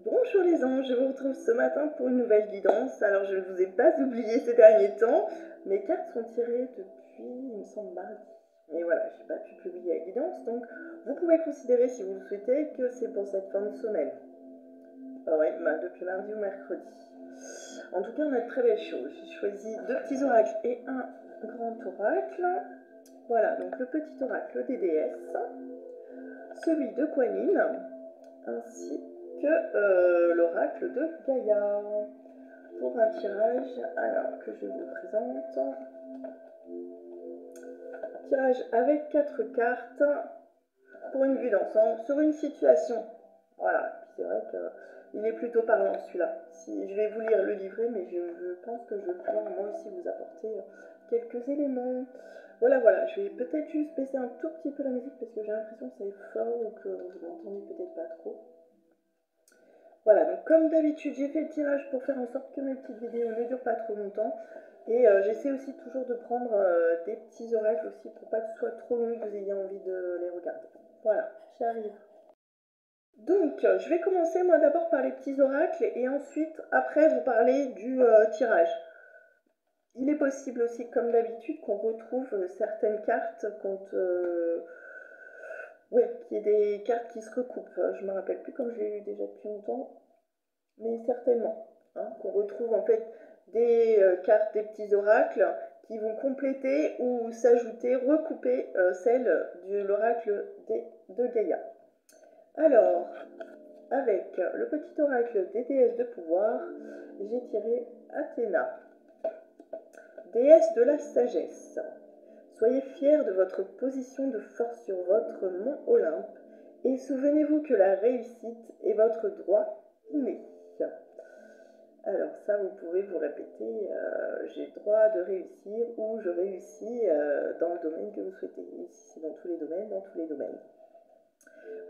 Bonjour les anges, je vous retrouve ce matin pour une nouvelle guidance. Alors je ne vous ai pas oublié ces derniers temps, mes cartes sont tirées depuis, il me semble, mardi. Et voilà, je n'ai pas pu publier la guidance, donc vous pouvez considérer si vous le souhaitez que c'est pour cette fin de semaine. Oui, depuis mardi ou mercredi. En tout cas, on a de très belles choses. J'ai choisi 2 petits oracles et un grand oracle. Voilà, donc le petit oracle des déesses, celui de Kuan Yin, ainsi que l'oracle de Gaïa. Pour un tirage, alors que je vous présente, tirage avec 4 cartes pour une vue d'ensemble sur une situation. Voilà, c'est vrai qu'il est plutôt parlant celui-là. Si, je vais vous lire le livret, mais je pense que je vais pouvoir moi aussi vous apporter quelques éléments. Voilà, je vais peut-être juste baisser un tout petit peu la musique parce que j'ai l'impression que c'est fort ou que vous n'entendez peut-être pas trop. Voilà, donc comme d'habitude, j'ai fait le tirage pour faire en sorte que mes petites vidéos ne durent pas trop longtemps. Et j'essaie aussi toujours de prendre des petits oracles aussi pour pas que ce soit trop long que vous ayez envie de les regarder. Voilà, j'y arrive. Donc, je vais commencer moi d'abord par les petits oracles et ensuite, après, vous parler du tirage. Il est possible aussi, comme d'habitude, qu'on retrouve certaines cartes quand... oui, qu'il y ait des cartes qui se recoupent. Je ne me rappelle plus comme je l'ai eu déjà depuis longtemps, mais certainement. Hein, qu'on retrouve en fait des cartes, des petits oracles qui vont compléter ou s'ajouter, recouper celles de l'oracle de Gaïa. Alors, avec le petit oracle des déesses de pouvoir, j'ai tiré Athéna, déesse de la sagesse. Soyez fiers de votre position de force sur votre mont Olympe et souvenez-vous que la réussite est votre droit inné. Alors ça, vous pouvez vous répéter, j'ai le droit de réussir ou je réussis dans le domaine que vous souhaitez. Ici, c'est dans tous les domaines,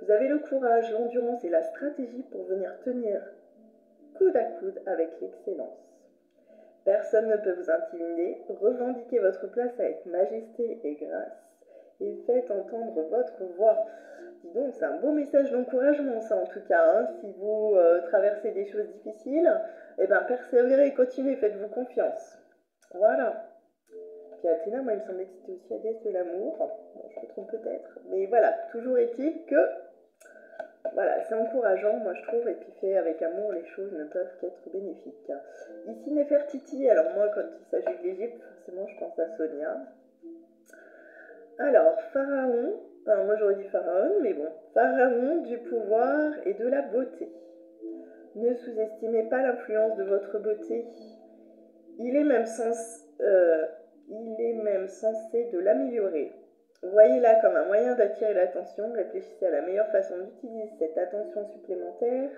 Vous avez le courage, l'endurance et la stratégie pour venir tenir coude à coude avec l'excellence. Personne ne peut vous intimider, revendiquez votre place avec majesté et grâce et faites entendre votre voix. Dis donc, c'est un beau message d'encouragement ça en tout cas, hein. Si vous traversez des choses difficiles, eh bien persévérez, continuez, faites-vous confiance. Voilà. Puis Athéna, moi il me semblait que c'était aussi la déesse de l'amour, bon, je me trompe peut-être, mais voilà, toujours est-il que voilà, c'est encourageant, moi je trouve, et puis fait avec amour, les choses ne peuvent qu'être bénéfiques. Ici Néfertiti, alors moi quand il s'agit de l'Égypte, forcément je pense à Sonia. Alors, Pharaon, alors moi j'aurais dit Pharaon, mais bon, Pharaon du pouvoir et de la beauté. Ne sous-estimez pas l'influence de votre beauté, il est même censé de l'améliorer. Voyez-la comme un moyen d'attirer l'attention, réfléchissez à la meilleure façon d'utiliser cette attention supplémentaire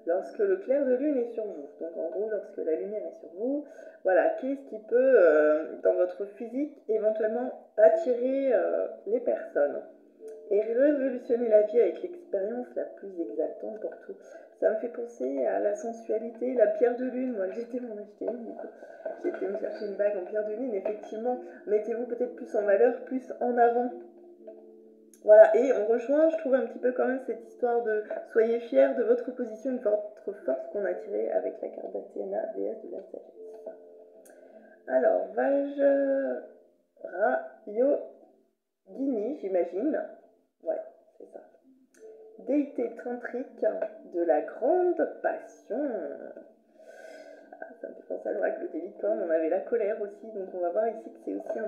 lorsque le clair de lune est sur vous. Donc en gros, lorsque la lumière est sur vous, voilà, qu'est-ce qui peut, dans votre physique, éventuellement attirer les personnes et révolutionner la vie avec l'expérience la plus exaltante pour tout. Ça me fait penser à la sensualité, la pierre de lune. Moi, j'étais m'en acheter une, du coup. J'étais me chercher une bague en pierre de lune. Effectivement, mettez-vous peut-être plus en valeur, plus en avant. Voilà, et on rejoint, je trouve, un petit peu quand même cette histoire de soyez fiers de votre position et de votre force qu'on a tirée avec la carte d'Athéna, déesse de la sagesse. Alors, Vajrayogini, j'imagine. Ouais, c'est ça. Déité tantrique de la grande passion. Ah, ça me fait penser à l'oracle des licornes, on avait la colère aussi, donc on va voir ici que c'est aussi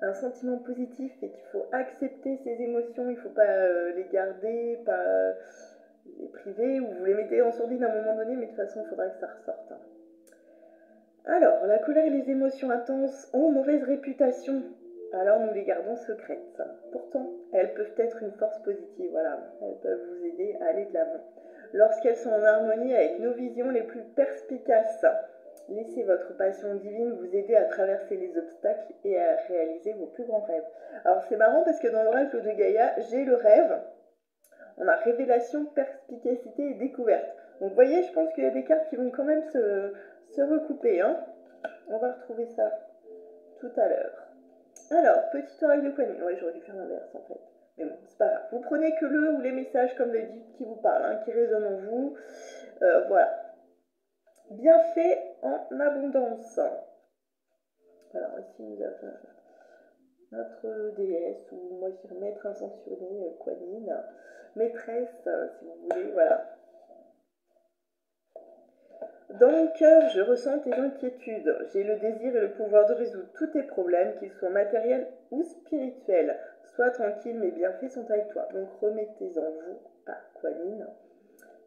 un sentiment positif et qu'il faut accepter ses émotions, il ne faut pas les garder, pas les priver, ou vous les mettez en sourdine à un moment donné, mais de toute façon il faudra que ça ressorte. Alors, la colère et les émotions intenses ont mauvaise réputation, alors nous les gardons secrètes. Pourtant, elles peuvent être une force positive, voilà, elles peuvent vous aider à aller de l'avant. Lorsqu'elles sont en harmonie avec nos visions les plus perspicaces, laissez votre passion divine vous aider à traverser les obstacles et à réaliser vos plus grands rêves. Alors c'est marrant parce que dans l'oracle de Gaïa, j'ai le rêve, on a révélation, perspicacité et découverte. Donc vous voyez, je pense qu'il y a des cartes qui vont quand même se recouper, hein. On va retrouver ça tout à l'heure. Alors, petit oracle de Kuan Yin. Ouais, j'aurais dû faire l'inverse en fait. Mais bon, c'est pas grave. Vous prenez que le ou les messages, comme d'habitude, qui vous parlent, hein, qui résonnent en vous. Voilà. Bienfait en abondance. Alors ici, nous avons notre déesse, ou moi je dirais maître insanctionné, Kuan Yin. Maîtresse, si vous voulez, voilà. Dans mon cœur, je ressens tes inquiétudes. J'ai le désir et le pouvoir de résoudre tous tes problèmes, qu'ils soient matériels ou spirituels. Sois tranquille, mes bienfaits sont avec toi. Donc remettez-en vous à Kuan Yin.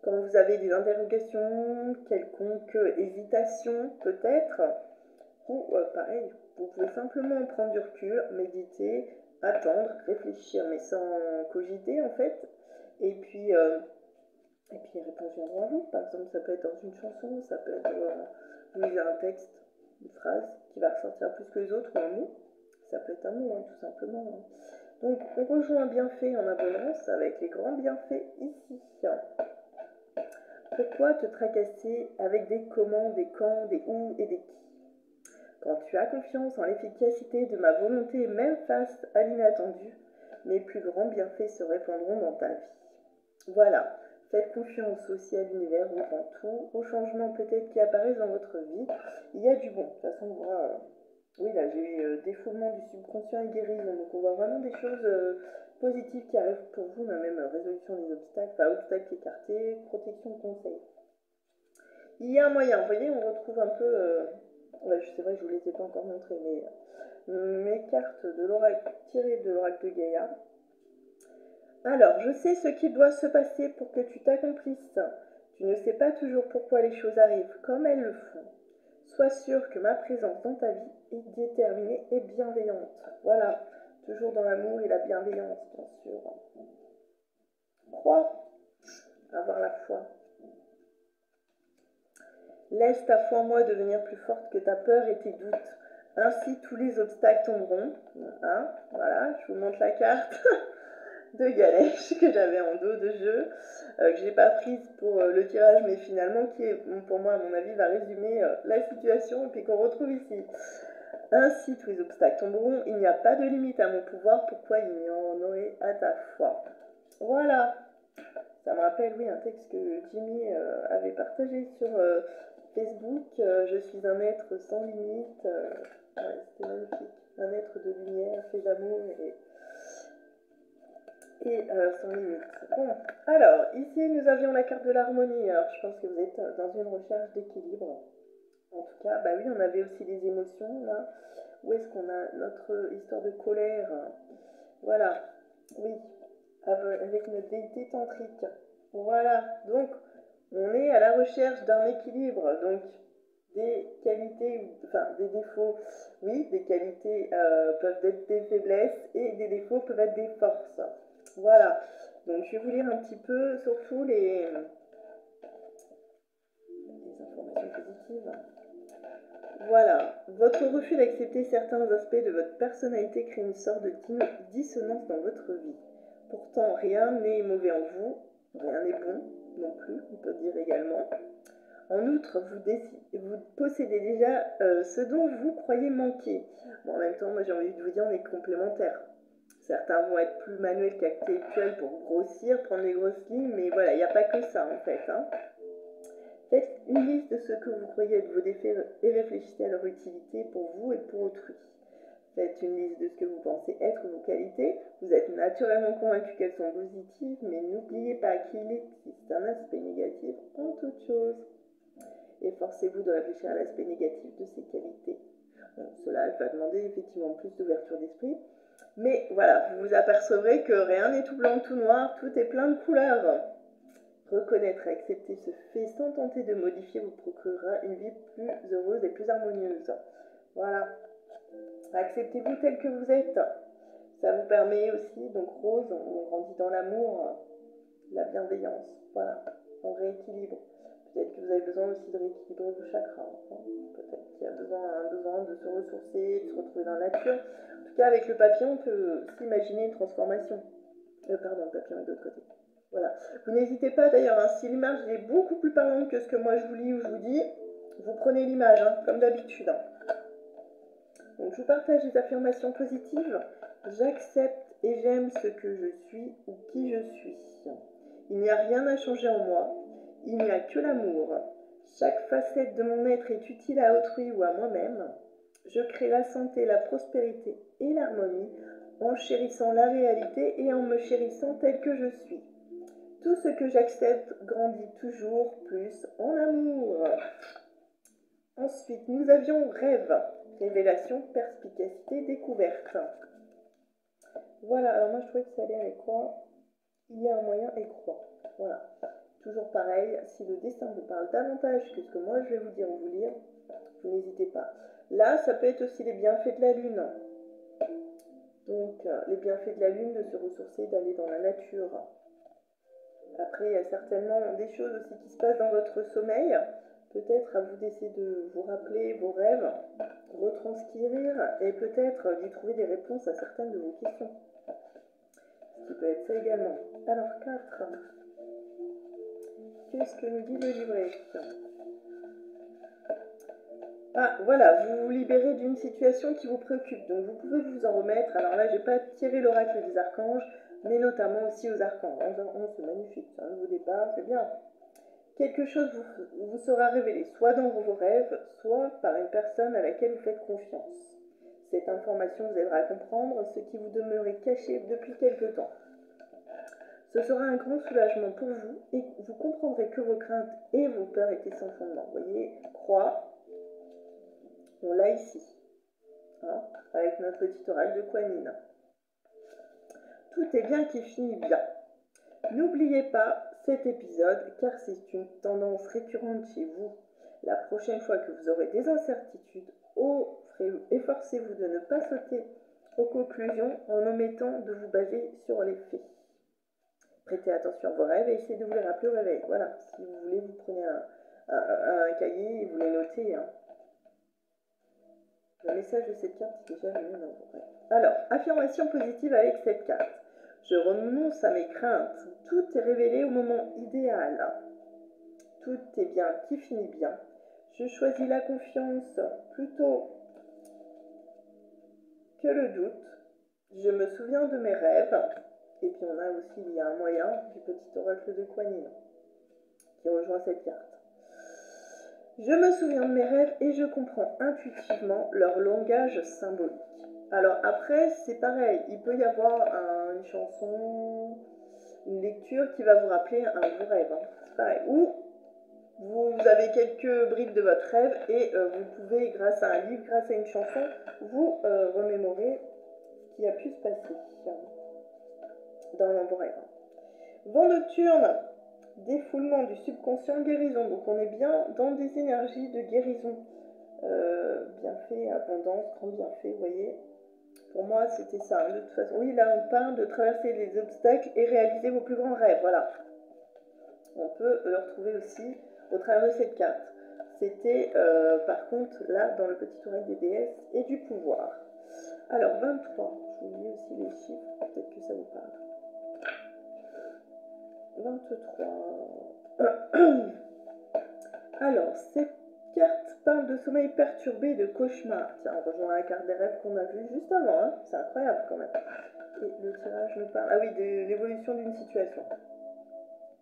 Quand vous avez des interrogations, quelconque hésitation peut-être, ou pareil, vous pouvez simplement prendre du recul, méditer, attendre, réfléchir, mais sans cogiter en fait. Et puis les réponses viendront à vous. Par exemple, ça peut être dans une chanson, ça peut être vous lisez un texte, une phrase qui va ressortir plus que les autres, ou un mot. Ça peut être un mot, hein, tout simplement. Hein. Donc, on rejoint un bienfait en abondance avec les grands bienfaits ici. Pourquoi te tracasser avec des comment, des quand, des où et des qui? Quand tu as confiance en l'efficacité de ma volonté, même face à l'inattendu, mes plus grands bienfaits se répandront dans ta vie. Voilà. Faites confiance aussi à l'univers, au grand tout, aux changements peut-être qui apparaissent dans votre vie. Il y a du bon. De toute façon, on voit... oui, là, j'ai eu défoulement du subconscient et guérison. Donc, on voit vraiment des choses positives qui arrivent pour vous. On a même résolution des obstacles, pas obstacles écartés, protection de conseils. Il y a un moyen. Vous voyez, on retrouve un peu... ouais, c'est vrai, je ne vous les ai pas encore montrées, mais mes cartes de l'oracle tirées de l'oracle de Gaïa. Alors, je sais ce qui doit se passer pour que tu t'accomplisses. Tu ne sais pas toujours pourquoi les choses arrivent comme elles le font. Sois sûr que ma présence dans ta vie est déterminée et bienveillante. Voilà, toujours dans l'amour et la bienveillance, bien sûr. Crois, avoir la foi. Laisse ta foi en moi devenir plus forte que ta peur et tes doutes. Ainsi, tous les obstacles tomberont. Hein, voilà, je vous montre la carte de Galèche que j'avais en dos de jeu, que j'ai pas prise pour le tirage, mais finalement qui est, pour moi à mon avis va résumer la situation et puis qu'on retrouve ici. Ainsi tous les obstacles tomberont, il n'y a pas de limite à mon pouvoir, pourquoi il y en aurait à ta foi? Voilà, ça me rappelle oui un texte que Jimmy avait partagé sur Facebook, je suis un être sans limite, ouais, c'était magnifique, un être de lumière, fait d'amour et sans limite. Bon, alors, ici nous avions la carte de l'harmonie. Alors, je pense que vous êtes dans une recherche d'équilibre. En tout cas, bah oui, on avait aussi les émotions, là. Où est-ce qu'on a notre histoire de colère? Voilà, oui, avec notre déité tantrique. Voilà, donc, on est à la recherche d'un équilibre. Donc, des qualités, enfin des défauts, oui, des qualités peuvent être des faiblesses et des défauts peuvent être des forces. Voilà, donc je vais vous lire un petit peu, surtout les informations positives. Voilà, votre refus d'accepter certains aspects de votre personnalité crée une sorte de dissonance dans votre vie. Pourtant, rien n'est mauvais en vous, rien n'est bon non plus, on peut dire également. En outre, vous possédez déjà ce dont vous croyez manquer. Bon, en même temps, moi j'ai envie de vous dire, on est complémentaires. Certains vont être plus manuels qu'intellectuels pour grossir, prendre les grosses lignes, mais voilà, il n'y a pas que ça en fait. Hein. Faites une liste de ce que vous croyez être vos défauts et réfléchissez à leur utilité pour vous et pour autrui. Faites une liste de ce que vous pensez être vos qualités. Vous êtes naturellement convaincu qu'elles sont positives, mais n'oubliez pas qu'il existe un aspect négatif en toute chose. Et forcez-vous de réfléchir à l'aspect négatif de ces qualités. Bon, cela va demander effectivement plus d'ouverture d'esprit. Mais voilà, vous vous apercevrez que rien n'est tout blanc, tout noir, tout est plein de couleurs. Reconnaître et accepter ce fait sans tenter de modifier vous procurera une vie plus heureuse et plus harmonieuse. Voilà. Acceptez-vous tel que vous êtes. Ça vous permet aussi, donc Rose, on grandit dans l'amour, la bienveillance. Voilà, on rééquilibre. Peut-être que vous avez besoin aussi de rééquilibrer vos chakras. Hein. Peut-être qu'il y a besoin de se ressourcer, de se retrouver dans la nature. En tout cas, avec le papillon, on peut s'imaginer une transformation. Pardon, le papillon est de l'autre côté. Voilà. Vous n'hésitez pas d'ailleurs, hein, si l'image est beaucoup plus parlante que ce que moi je vous lis ou je vous dis, vous prenez l'image, hein, comme d'habitude. Hein. Donc je vous partage des affirmations positives. J'accepte et j'aime ce que je suis ou qui je suis. Il n'y a rien à changer en moi, il n'y a que l'amour. Chaque facette de mon être est utile à autrui ou à moi-même. Je crée la santé, la prospérité et l'harmonie en chérissant la réalité et en me chérissant tel que je suis. Tout ce que j'accepte grandit toujours plus en amour. Ensuite, nous avions rêve, révélation, perspicacité, découverte. Voilà, alors moi je trouvais que ça allait avec quoi? Il y a un moyen et croix. Voilà. Toujours pareil, si le destin vous parle davantage que ce que moi je vais vous dire ou vous lire, vous n'hésitez pas. Là, ça peut être aussi les bienfaits de la lune. Donc, les bienfaits de la lune, de se ressourcer, d'aller dans la nature. Après, il y a certainement des choses aussi qui se passent dans votre sommeil. Peut-être à vous d'essayer de vous rappeler vos rêves, retranscrire et peut-être d'y trouver des réponses à certaines de vos questions. Ce qui peut être ça également. Alors, 4. Qu'est-ce que nous dit le livret? Ah, voilà, vous vous libérez d'une situation qui vous préoccupe, donc vous pouvez vous en remettre. Alors là, je n'ai pas tiré l'oracle des archanges, mais notamment aussi aux archanges. 11h11, c'est magnifique, c'est un nouveau départ, c'est bien. Quelque chose vous sera révélé, soit dans vos rêves, soit par une personne à laquelle vous faites confiance. Cette information vous aidera à comprendre ce qui vous demeurait caché depuis quelque temps. Ce sera un grand soulagement pour vous et vous comprendrez que vos craintes et vos peurs étaient sans fondement. Vous voyez, croix, on l'a ici, hein, avec notre petit oracle de Kuan Yin. Tout est bien qui finit bien. N'oubliez pas cet épisode car c'est une tendance récurrente chez vous. La prochaine fois que vous aurez des incertitudes, efforcez-vous de ne pas sauter aux conclusions en omettant de vous baser sur les faits. Prêtez attention à vos rêves et essayez de vous les rappeler au réveil. Voilà, si vous voulez, vous prenez un cahier et vous les notez. Hein. Le message de cette carte est déjà venu dans vos rêves. Alors, affirmation positive avec cette carte. Je renonce à mes craintes. Tout est révélé au moment idéal. Tout est bien qui finit bien. Je choisis la confiance plutôt que le doute. Je me souviens de mes rêves. Et puis on a aussi, il y a un moyen du petit oracle de Kuan Yin qui rejoint cette carte. Je me souviens de mes rêves et je comprends intuitivement leur langage symbolique. Alors après, c'est pareil, il peut y avoir une chanson, une lecture qui va vous rappeler un de vos rêves. Hein. C'est pareil. Ou vous avez quelques bribes de votre rêve et vous pouvez, grâce à un livre, grâce à une chanson, vous remémorer ce qui a pu se passer dans vos rêves. Vent nocturne, défoulement du subconscient, guérison. Donc on est bien dans des énergies de guérison. Bienfait, abondance, grand bienfait, vous voyez. Pour moi, c'était ça. Hein, de toute façon, oui, là, on parle de traverser les obstacles et réaliser vos plus grands rêves. Voilà. On peut le retrouver aussi au travers de cette carte. C'était, par contre, là, dans le petit oracle des déesses et du pouvoir. Alors, 23. Je vous lis aussi les chiffres. Peut-être que ça vous parle. 23. Alors, cette carte parle de sommeil perturbé et de cauchemar. Tiens, on rejoint la carte des rêves qu'on a vue juste avant. Hein. C'est incroyable quand même. Et le tirage nous parle... Ah oui, de l'évolution d'une situation.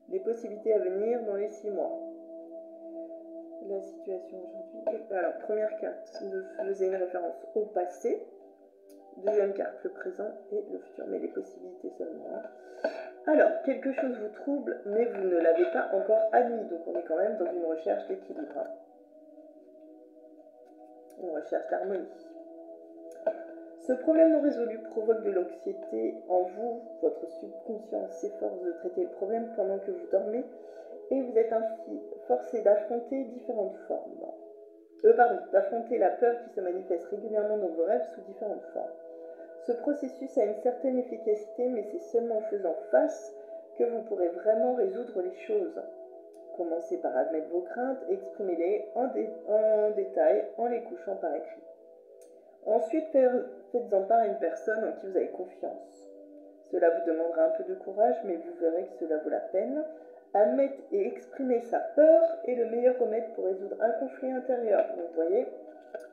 Les possibilités à venir dans les 6 mois. La situation aujourd'hui. Alors, première carte nous faisait une référence au passé. Deuxième carte, le présent et le futur. Mais les possibilités seulement. Hein. Alors, quelque chose vous trouble, mais vous ne l'avez pas encore admis. Donc, on est quand même dans une recherche d'équilibre. Hein. Une recherche d'harmonie. Ce problème non résolu provoque de l'anxiété en vous. Votre subconscient s'efforce de traiter le problème pendant que vous dormez et vous êtes ainsi forcé d'affronter différentes formes. D'affronter la peur qui se manifeste régulièrement dans vos rêves sous différentes formes. Ce processus a une certaine efficacité, mais c'est seulement en faisant face que vous pourrez vraiment résoudre les choses. Commencez par admettre vos craintes, exprimez-les en détail en les couchant par écrit. Ensuite, faites-en part à une personne en qui vous avez confiance. Cela vous demandera un peu de courage, mais vous verrez que cela vaut la peine. Admettre et exprimer sa peur est le meilleur remède pour résoudre un conflit intérieur. Donc, vous voyez,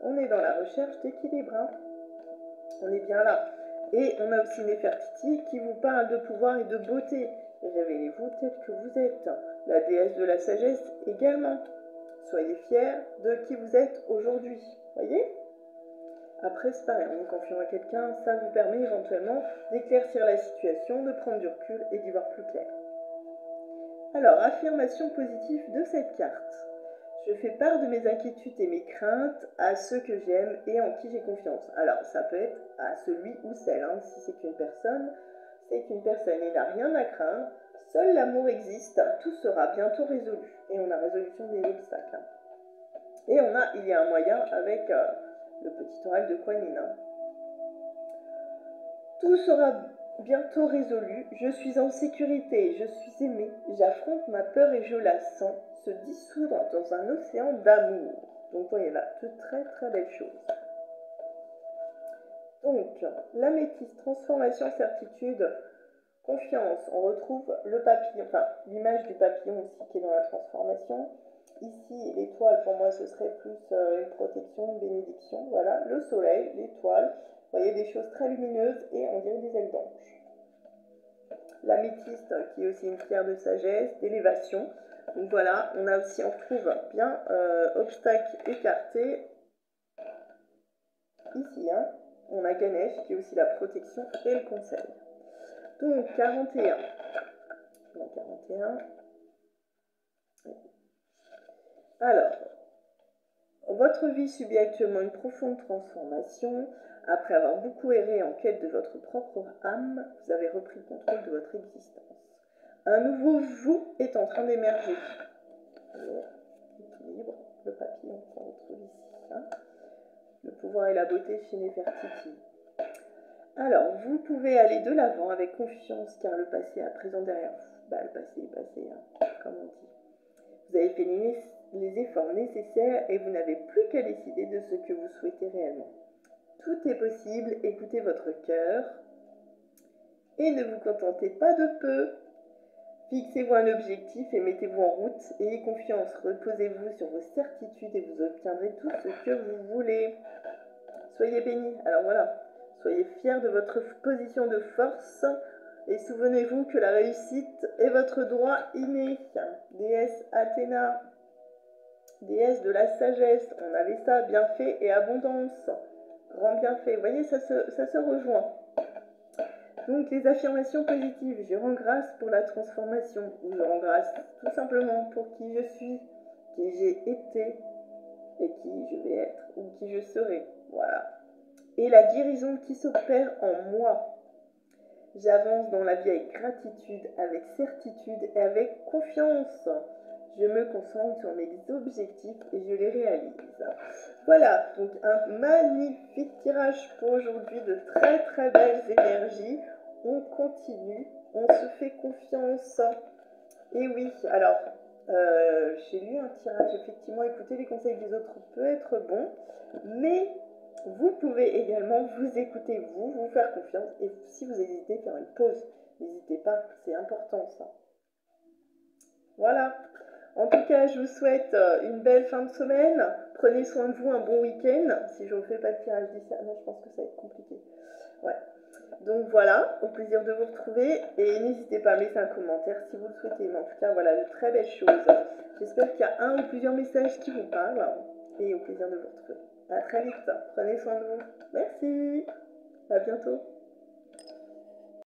on est dans la recherche d'équilibre. Hein. On est bien là. Et on a aussi Nefertiti qui vous parle de pouvoir et de beauté. Révélez-vous tel que vous êtes. La déesse de la sagesse également. Soyez fiers de qui vous êtes aujourd'hui. Voyez? Après, c'est pareil, en vous confiant à quelqu'un, ça vous permet éventuellement d'éclaircir la situation, de prendre du recul et d'y voir plus clair. Alors, affirmation positive de cette carte. Je fais part de mes inquiétudes et mes craintes à ceux que j'aime et en qui j'ai confiance. Alors, ça peut être à celui ou celle. Hein. Si c'est qu'une personne, il n'a rien à craindre. Seul l'amour existe, tout sera bientôt résolu. Et on a résolution des obstacles. Hein. Et il y a un moyen avec le petit oracle de Kuan Yin. Hein. Tout sera bientôt résolu, je suis en sécurité, je suis aimée, j'affronte ma peur et je la sens se dissoudre dans un océan d'amour. Donc voyez là, de très très belles choses. Donc, l'améthyste, transformation, certitude, confiance, on retrouve le papillon, enfin l'image du papillon aussi qui est dans la transformation. Ici, l'étoile, pour moi, ce serait plus une protection, une bénédiction. Voilà, le soleil, l'étoile. Vous voyez des choses très lumineuses et on dirait des ailes d'ange. L'améthyste, qui est aussi une pierre de sagesse, d'élévation. Donc voilà, on retrouve bien obstacle écarté. Ici, hein, on a Ganesh, qui est aussi la protection et le conseil. Donc, 41. Donc, 41. Alors, votre vie subit actuellement une profonde transformation. Après avoir beaucoup erré en quête de votre propre âme, vous avez repris le contrôle de votre existence. Un nouveau vous est en train d'émerger. L'équilibre, le papillon qu'on retrouve ici. Hein. Le pouvoir et la beauté chez Nefertiti. Alors, vous pouvez aller de l'avant avec confiance car le passé est à présent derrière vous. Bah, le passé est passé, hein, comme on dit. Vous avez fait les efforts nécessaires et vous n'avez plus qu'à décider de ce que vous souhaitez réellement. Tout est possible, écoutez votre cœur et ne vous contentez pas de peu. Fixez-vous un objectif et mettez-vous en route. Ayez confiance, reposez-vous sur vos certitudes et vous obtiendrez tout ce que vous voulez. Soyez bénis. Alors voilà, soyez fiers de votre position de force et souvenez-vous que la réussite est votre droit inné. Déesse Athéna, déesse de la sagesse, on avait ça, bienfait et abondance, grand bienfait. Vous voyez, ça se rejoint. Donc les affirmations positives, je rends grâce pour la transformation, ou je rends grâce tout simplement pour qui je suis, qui j'ai été et qui je vais être, ou qui je serai. Voilà. Et la guérison qui s'opère en moi. J'avance dans la vie avec gratitude, avec certitude et avec confiance. Je me concentre sur mes objectifs et je les réalise. Voilà, donc un magnifique tirage pour aujourd'hui, de très très belles énergies. On continue, on se fait confiance. Et oui, alors, j'ai lu un tirage, effectivement, écouter les conseils des autres peut être bon, mais vous pouvez également vous écouter, vous faire confiance, et si vous hésitez, faire une pause. N'hésitez pas, c'est important ça. Voilà. En tout cas, je vous souhaite une belle fin de semaine. Prenez soin de vous, un bon week-end. Si je ne fais pas de tirage d'ici, non, je pense que ça va être compliqué. Ouais. Donc voilà, au plaisir de vous retrouver. Et n'hésitez pas à me laisser un commentaire si vous le souhaitez. Mais en tout cas, voilà, de très belles choses. J'espère qu'il y a un ou plusieurs messages qui vous parlent. Et au plaisir de vous retrouver. À très vite. Prenez soin de vous. Merci. À bientôt.